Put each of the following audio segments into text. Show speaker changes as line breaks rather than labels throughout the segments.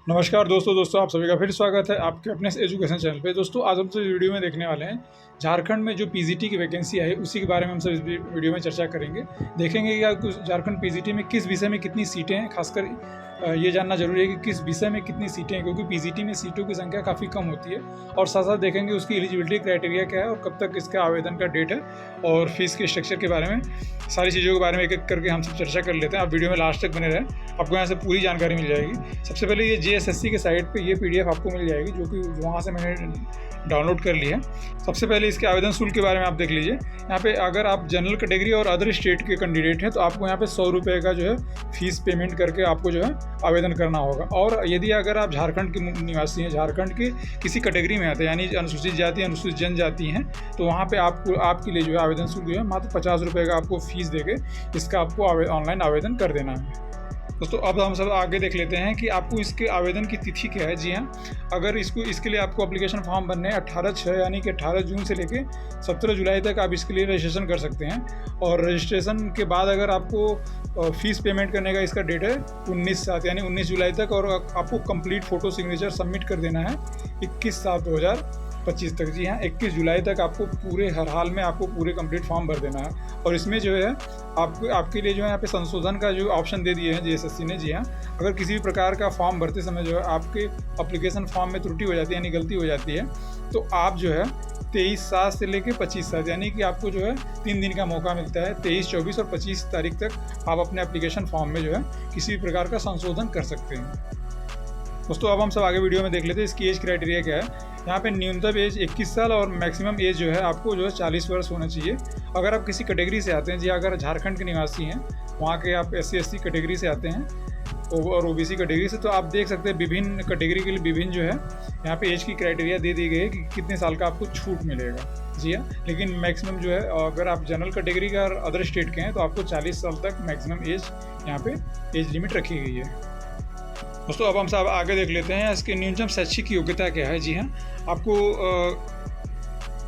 नमस्कार दोस्तों आप सभी का फिर स्वागत है आपके अपने एजुकेशन चैनल पे। दोस्तों आज हम सब इस वीडियो में देखने वाले हैं झारखंड में जो पीजीटी की वैकेंसी है उसी के बारे में हम सब इस वीडियो में चर्चा करेंगे। देखेंगे कि झारखंड पीजीटी में किस विषय में कितनी सीटें हैं, खासकर ये जानना जरूरी है कि किस विषय में कितनी सीटें हैं, क्योंकि पीजीटी में सीटों की संख्या काफ़ी कम होती है। और साथ साथ देखेंगे उसकी एलिजिबिलिटी क्राइटेरिया क्या है और कब तक इसका आवेदन का डेट है, और फीस के स्ट्रक्चर के बारे में, सारी चीज़ों के बारे में एक एक करके हम सब चर्चा कर लेते हैं। आप वीडियो में लास्ट तक बने रहें, आपको यहाँ से पूरी जानकारी मिल जाएगी। सबसे पहले ये JSSC के साइट पे ये PDF आपको मिल जाएगी, जो कि वहाँ से मैंने डाउनलोड कर ली है। सबसे पहले इसके आवेदन शुल्क के बारे में आप देख लीजिए। यहाँ पे अगर आप जनरल कैटेगरी और अदर स्टेट के कैंडिडेट हैं तो आपको यहाँ पे 100 रुपये का जो है फीस पेमेंट करके आपको जो है आवेदन करना होगा। और यदि अगर आप झारखंड के निवासी हैं, झारखंड के किसी कैटेगरी में आते हैं, यानी अनुसूचित जाति, अनुसूचित जनजाति हैं, तो वहाँ पे आपके लिए जो है आवेदन शुल्क जो है मात्र 50 रुपये का आपको फीस देके इसका आपको ऑनलाइन आवेदन कर देना है। दोस्तों अब हम सब आगे देख लेते हैं कि आपको इसके आवेदन की तिथि क्या है। जी हाँ, अगर इसके लिए आपको एप्लीकेशन फॉर्म भरने हैं 18/6 यानी कि 18 जून से लेके 17 जुलाई तक आप इसके लिए रजिस्ट्रेशन कर सकते हैं। और रजिस्ट्रेशन के बाद अगर आपको फीस पेमेंट करने का इसका डेट है 19/7 यानी 19 जुलाई तक, और आपको कंप्लीट फ़ोटो सिग्नेचर सबमिट कर देना है 21/7/2025 तक। जी हाँ, 21 जुलाई तक आपको पूरे हर हाल में आपको पूरे कंप्लीट फॉर्म भर देना है। और इसमें जो है आपके लिए जो है यहाँ पे संशोधन का जो ऑप्शन दे दिए हैं JSSC ने। जी हाँ, अगर किसी भी प्रकार का फॉर्म भरते समय जो है आपके एप्लीकेशन फॉर्म में त्रुटि हो जाती है यानी गलती हो जाती है, तो आप जो है 23/7 से लेकर 25/7 यानी कि आपको जो है 3 दिन का मौका मिलता है। 23, 24 और 25 तारीख तक आप अपने एप्लीकेशन फॉर्म में जो है किसी भी प्रकार का संशोधन कर सकते हैं। दोस्तों अब हम सब आगे वीडियो में देख लेते हैं इसकी एज क्राइटेरिया क्या है। यहाँ पे न्यूनतम एज 21 साल और मैक्सिमम एज जो है आपको जो है 40 वर्ष होना चाहिए। अगर आप किसी कैटेगरी से आते हैं, जी अगर झारखंड के निवासी हैं, वहाँ के आप SC/ST कैटेगरी से आते हैं और OBC कैटेगरी से, तो आप देख सकते हैं विभिन्न कैटेगरी के लिए विभिन्न जो है यहाँ पे एज की क्राइटेरिया दे दी गई है कि कितने साल का आपको छूट मिलेगा। जी हाँ, लेकिन मैक्सिमम जो है अगर आप जनरल कैटेगरी का और अदर स्टेट के हैं तो आपको 40 साल तक मैक्सिमम एज यहाँ पे एज लिमिट रखी गई है। दोस्तों अब हम सब आगे देख लेते हैं इसकी न्यूनतम शैक्षिक योग्यता क्या है। जी हाँ, आपको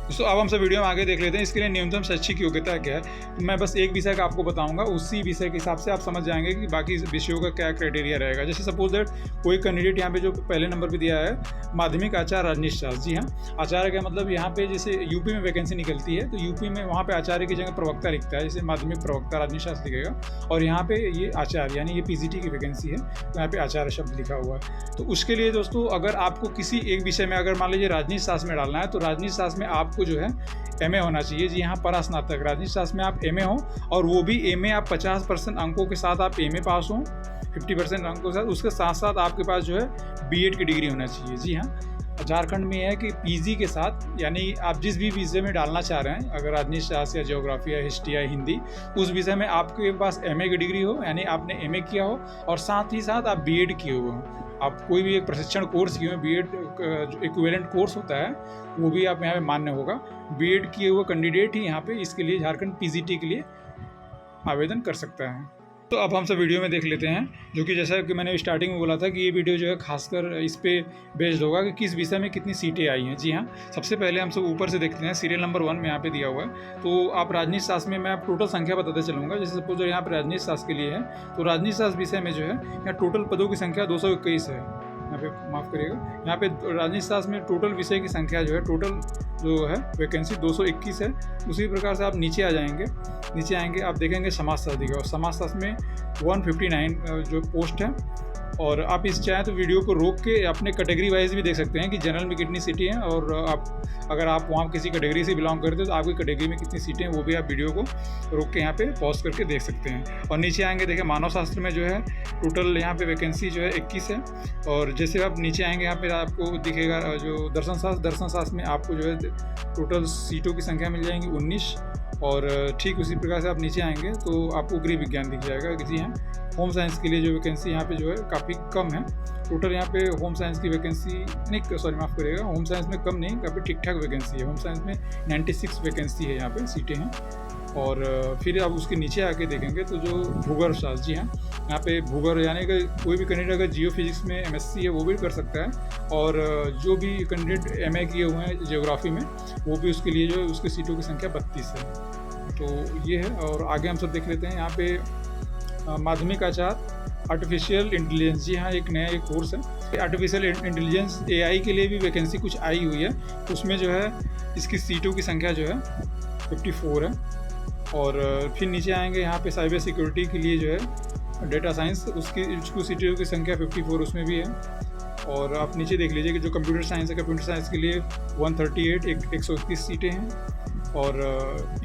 दोस्तों अब हम सब वीडियो में आगे देख लेते हैं इसके लिए न्यूनतम शैक्षिक योग्यता क्या है। मैं बस एक विषय का आपको बताऊंगा, उसी विषय के हिसाब से आप समझ जाएंगे कि बाकी विषयों का क्या क्राइटेरिया रहेगा। जैसे सपोज दैट कोई कैंडिडेट यहाँ पे जो पहले नंबर पे दिया है माध्यमिक आचार्य राजनीति शास्त्र। जी हाँ, आचार्य का मतलब यहाँ पे जैसे यूपी में वैकेंसी निकलती है तो यूपी में वहाँ पे आचार्य की जगह प्रवक्ता लिखता है, जैसे माध्यमिक प्रवक्ता राजनीति शास्त्र लिखेगा, और यहाँ पे ये आचार्य यानी ये PGT की वैकेंसी है तो यहाँ पे आचार्य शब्द लिखा हुआ है। तो उसके लिए दोस्तों अगर आपको किसी एक विषय में अगर मान लीजिए राजनीति शास्त्र में डालना है तो राजनीति शास्त्र में आपको जो है MA होना चाहिए। जी हाँ, परास्नातक राजनीति शास्त्र में आप MA हो, और वो भी MA आप 50% अंकों के साथ आप MA पास हो, 50% अंकों के साथ, उसके साथ साथ आपके पास जो है BEd की डिग्री होना चाहिए। जी हाँ, झारखंड में है कि PG के साथ, यानी आप जिस भी विषय में डालना चाह रहे हैं, अगर राजनीति शास्त्र या ज्योग्राफी या हिस्ट्री या हिंदी, उस विषय में आपके पास MA की डिग्री हो, यानी आपने MA किया हो, और साथ ही साथ आप BEd किए हुए हो, आप कोई भी एक प्रशिक्षण कोर्स किए हुए, BEd जो इक्विवेलेंट कोर्स होता है वो भी आप यहाँ पे मान्य होगा। BEd किए हुए कैंडिडेट ही यहाँ पे इसके लिए झारखंड PGT के लिए आवेदन कर सकता है। तो अब हम सब वीडियो में देख लेते हैं, जो कि जैसा कि मैंने स्टार्टिंग में बोला था कि ये वीडियो जो है खासकर इस पे बेस्ड होगा कि किस विषय में कितनी सीटें आई हैं। जी हाँ, सबसे पहले हम सब ऊपर से देखते हैं, सीरियल नंबर 1 में यहाँ पे दिया हुआ है। तो आप राजनीति शास्त्र में मैं आप टोटल संख्या बताते चलूँगा। जैसे सपोज यहाँ पर राजनीति शास्त्र के लिए है तो राजनीति शास्त्र विषय में जो है यहाँ टोटल पदों की संख्या 221 है। यहाँ पे माफ़ करिएगा, यहाँ पे राजनीति शास्त्र में टोटल विषय की संख्या जो है, टोटल जो है वैकेंसी 221 है। उसी प्रकार से आप नीचे आ जाएंगे, नीचे आएंगे आप देखेंगे समाजशास्त्र दिखा, और समाजशास्त्र में 159 जो पोस्ट है। और आप इस चाहें तो वीडियो को रोक के अपने कैटेगरी वाइज भी देख सकते हैं कि जनरल में कितनी सीटें हैं, और अगर आप वहाँ किसी कैटेगरी से बिलोंग करते हैं तो आपकी कैटेगरी में कितनी सीटें हैं वो भी आप वीडियो को रोक के यहाँ पे पॉज करके देख सकते हैं। और नीचे आएंगे देखिए मानव शास्त्र में जो है टोटल यहाँ पे वैकेंसी जो है 21 है। और जैसे आप नीचे आएंगे यहाँ पे आपको दिखेगा जो दर्शन शास्त्र में आपको जो है टोटल सीटों की संख्या मिल जाएंगी 19। और ठीक उसी प्रकार से आप नीचे आएंगे तो आपको गृह विज्ञान दिख जाएगा। जी हाँ, होम साइंस के लिए जो वैकेंसी यहाँ पे जो है काफ़ी कम है। टोटल यहाँ पे होम साइंस की वैकेंसी नहीं, सॉरी माफ़ करिएगा, होम साइंस में कम नहीं, काफ़ी ठीक ठाक वैकेंसी है। होम साइंस में 96 वैकेंसी है, यहाँ पे सीटें हैं। और फिर आप उसके नीचे आके देखेंगे तो जो भूगर्भ शास्त्र, जी हाँ, यहाँ पे भूगर्भ यानी कि कोई भी कैंडिडेट अगर जियो फिजिक्स में MSc है वो भी कर सकता है। और जो भी कैंडिडेट MA किए हुए हैं ज्योग्राफी में वो भी उसके लिए जो है उसकी सीटों की संख्या 32 है। तो ये है। और आगे हम सब देख लेते हैं यहाँ पे माध्यमिक आचार्य आर्टिफिशियल इंटेलिजेंस, जी हाँ, एक नया एक कोर्स है। आर्टिफिशियल इंटेलिजेंस AI के लिए भी वैकेंसी कुछ आई हुई है, उसमें जो है इसकी सीटों की संख्या जो है 54 है। और फिर नीचे आएंगे यहाँ पे साइबर सिक्योरिटी के लिए जो है डेटा साइंस, उसकी सीटों की संख्या 54 उसमें भी है। और आप नीचे देख लीजिए कि जो कंप्यूटर साइंस है, कंप्यूटर साइंस के लिए 138 131 सीटें हैं। और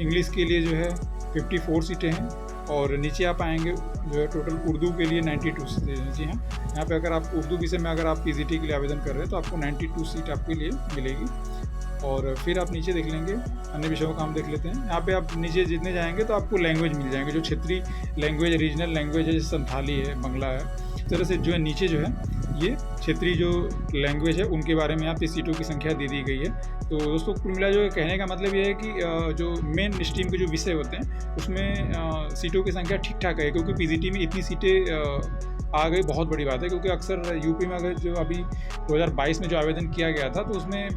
इंग्लिश के लिए जो है 54 सीटें हैं। और नीचे आप आएंगे जो है टोटल उर्दू के लिए 92 सीटें। जी हाँ, यहाँ पे अगर आप उर्दू विषय में अगर आप PGT के लिए आवेदन कर रहे हैं तो आपको 92 सीट आपके लिए मिलेगी। और फिर आप नीचे देख लेंगे अन्य विषयों का हम देख लेते हैं। यहाँ पे आप नीचे जितने जाएंगे तो आपको लैंग्वेज मिल जाएंगे, जो क्षेत्रीय लैंग्वेज, रीजनल लैंग्वेज है, जैसे संथाली है, बंगला है, इस तरह से जो है नीचे जो है ये क्षेत्रीय जो लैंग्वेज है उनके बारे में यहाँ पे सीटों की संख्या दे दी गई है। तो दोस्तों कुल मिला जो कहने का मतलब ये है कि जो मेन स्ट्रीम के जो विषय होते हैं उसमें सीटों की संख्या ठीक ठाक है, क्योंकि PGT में इतनी सीटें आ गई बहुत बड़ी बात है। क्योंकि अक्सर यूपी में अगर जो अभी 2022 में जो आवेदन किया गया था तो उसमें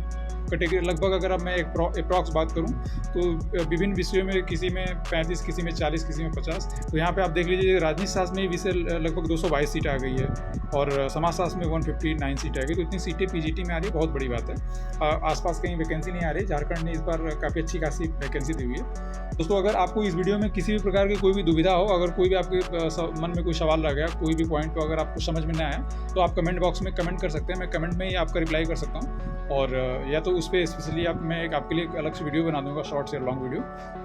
कैटेगरी लगभग अगर अब मैं अप्रॉक्स बात करूं तो विभिन्न विषयों में किसी में 35, किसी में 40, किसी में 50। तो यहाँ पे आप देख लीजिए राजनीति शास्त्र में विषय लगभग 222 सीट आ गई है और समाजशास्त्र में 159 सीट आ गई। तो इतनी सीटें PGT में आ रही है, बहुत बड़ी बात है। आसपास कहीं वैकेंसी नहीं आ रही, झारखंड ने इस बार काफ़ी अच्छी खासी वैकेंसी दी हुई है। दोस्तों अगर आपको इस वीडियो में किसी भी प्रकार की कोई भी दुविधा हो, अगर कोई भी आपके मन में कोई सवाल रह गया, कोई भी पॉइंट को अगर आपको समझ में ना आया तो आप कमेंट बॉक्स में कमेंट कर सकते हैं, मैं कमेंट में ही आपका रिप्लाई कर सकता हूँ। और या तो उस पर स्पेशली मैं एक आपके लिए एक अलग से वीडियो बना दूंगा, शॉर्ट्स या लॉन्ग वीडियो।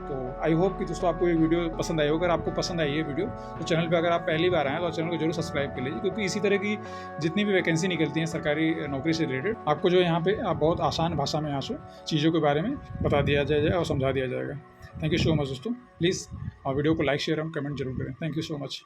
तो आई होप कि दोस्तों आपको ये वीडियो पसंद आई हो। अगर आपको पसंद आई है वीडियो तो चैनल पे अगर आप पहली बार आए तो चैनल को जरूर सब्सक्राइब कर लीजिए, क्योंकि इसी तरह की जितनी भी वैकेंसी निकलती हैं सरकारी नौकरी से रिलेटेड, आपको जो है यहाँ पे आप बहुत आसान भाषा में यहाँ से चीज़ों के बारे में बता दिया जाएगा और समझा दिया जाएगा। थैंक यू सो मच दोस्तों। प्लीज़ वीडियो को लाइक, शेयर और कमेंट जरूर करें। Thank you so much.